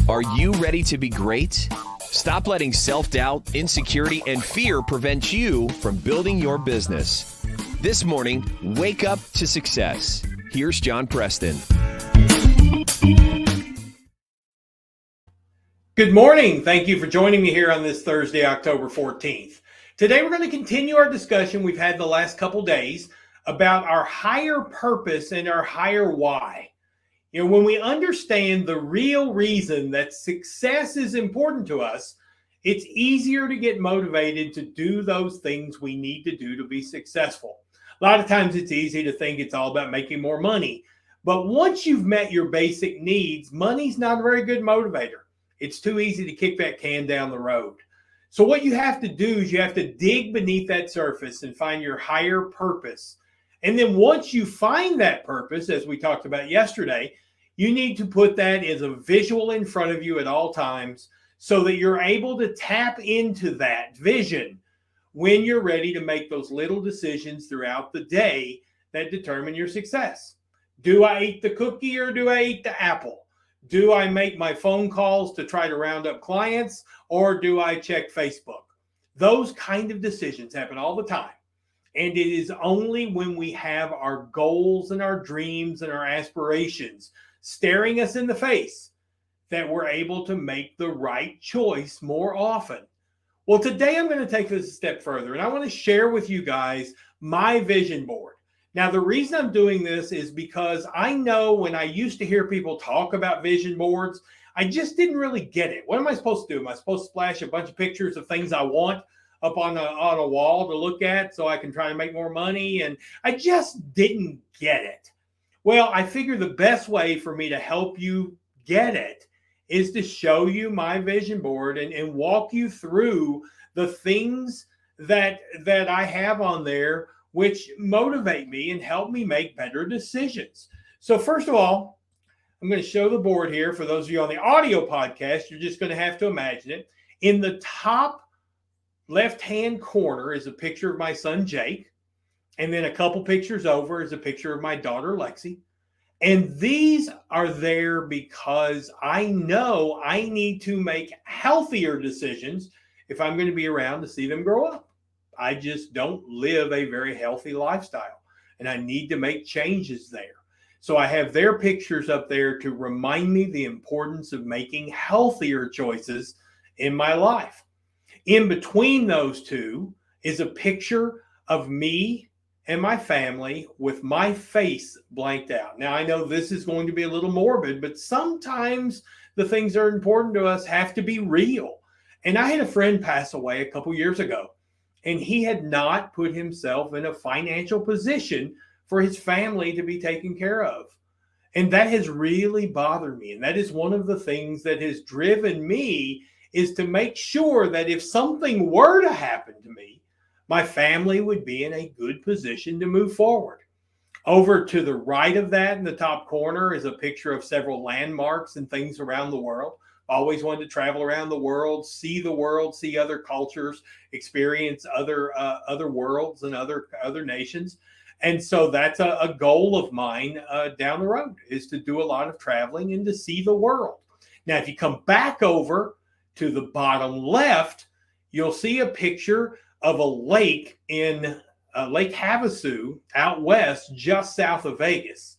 Are you ready to be great? Stop letting self-doubt, insecurity, and fear prevent you from building your business. This morning, wake up to success. Here's John Preston. Good morning. Thank you for joining me here on this Thursday, October 14th. Today, we're going to continue our discussion we've had the last couple days about our higher purpose and our higher why. You know, when we understand the real reason that success is important to us, it's easier to get motivated to do those things we need to do to be successful. A lot of times it's easy to think it's all about making more money. But once you've met your basic needs, money's not a very good motivator. It's too easy to kick that can down the road. So what you have to do is you have to dig beneath that surface and find your higher purpose. And then once you find that purpose, as we talked about yesterday, you need to put that as a visual in front of you at all times so that you're able to tap into that vision when you're ready to make those little decisions throughout the day that determine your success. Do I eat the cookie or do I eat the apple? Do I make my phone calls to try to round up clients or do I check Facebook? Those kind of decisions happen all the time. And it is only when we have our goals and our dreams and our aspirations staring us in the face that we're able to make the right choice more often. Well, today I'm going to take this a step further and I want to share with you guys my vision board. Now, the reason I'm doing this is because I know when I used to hear people talk about vision boards, I just didn't really get it. What am I supposed to do? Am I supposed to splash a bunch of pictures of things I want up on a wall to look at so I can try to make more money? And I just didn't get it. Well, I figure the best way for me to help you get it is to show you my vision board and walk you through the things that I have on there which motivate me and help me make better decisions. So first of all, I'm going to show the board here. For those of you on the audio podcast, you're just going to have to imagine it. In the top left-hand corner is a picture of my son, Jake. And then a couple pictures over is a picture of my daughter, Lexi. And these are there because I know I need to make healthier decisions if I'm going to be around to see them grow up. I just don't live a very healthy lifestyle, and I need to make changes there. So I have their pictures up there to remind me the importance of making healthier choices in my life. In between those two is a picture of me and my family with my face blanked out. Now, I know this is going to be a little morbid, but sometimes the things that are important to us have to be real. And I had a friend pass away a couple years ago, and he had not put himself in a financial position for his family to be taken care of. And that has really bothered me. And that is one of the things that has driven me, is to make sure that if something were to happen to me, my family would be in a good position to move forward. Over to the right of that in the top corner is a picture of several landmarks and things around the world. I always wanted to travel around the world, see other cultures, experience other worlds and other nations. And so that's a goal of mine down the road, is to do a lot of traveling and to see the world. Now, if you come back over to the bottom left, you'll see a picture of a lake in Lake Havasu out west, just south of Vegas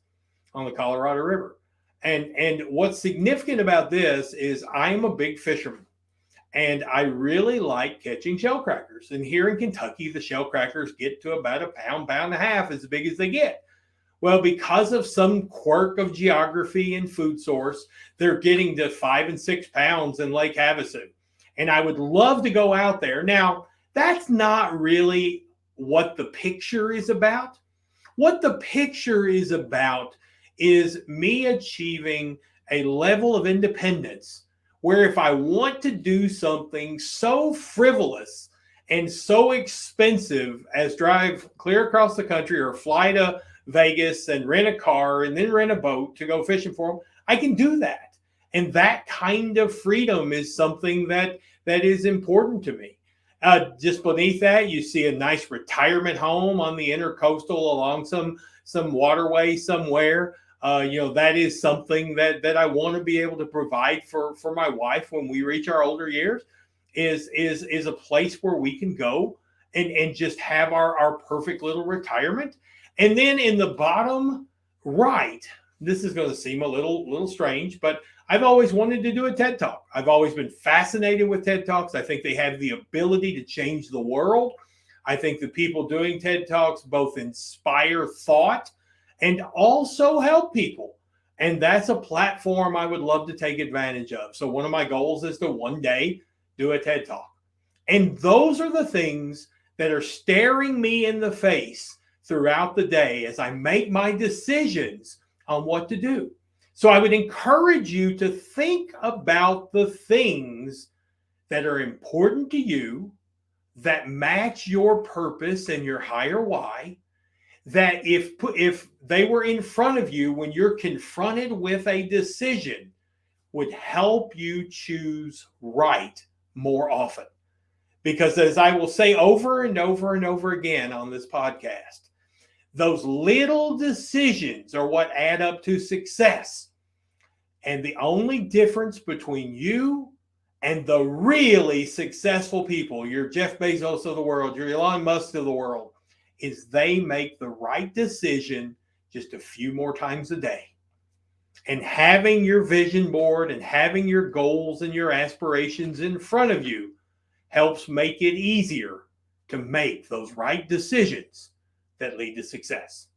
on the Colorado River. And what's significant about this is I am a big fisherman and I really like catching shell crackers. And here in Kentucky, the shell crackers get to about a pound and a half, as big as they get. Well, because of some quirk of geography and food source, they're getting to 5 and 6 pounds in Lake Havasu. And I would love to go out there. Now, that's not really what the picture is about. What the picture is about is me achieving a level of independence where if I want to do something so frivolous and so expensive as drive clear across the country or fly to Vegas and rent a car and then rent a boat to go fishing for them, I can do that. And that kind of freedom is something that is important to me. Just beneath that, you see a nice retirement home on the intercoastal along some waterway somewhere. That is something that I want to be able to provide for my wife when we reach our older years, is a place where we can go and just have our perfect little retirement. And then in the bottom right, this is going to seem a little strange, but I've always wanted to do a TED Talk. I've always been fascinated with TED Talks. I think they have the ability to change the world. I think the people doing TED Talks both inspire thought and also help people. And that's a platform I would love to take advantage of. So one of my goals is to one day do a TED Talk. And those are the things that are staring me in the face throughout the day as I make my decisions on what to do. So I would encourage you to think about the things that are important to you, that match your purpose and your higher why, that if they were in front of you when you're confronted with a decision, would help you choose right more often. Because as I will say over and over and over again on this podcast, those little decisions are what add up to success. And the only difference between you and the really successful people, your Jeff Bezos of the world, your Elon Musk of the world, is they make the right decision just a few more times a day. And having your vision board and having your goals and your aspirations in front of you helps make it easier to make those right decisions that lead to success.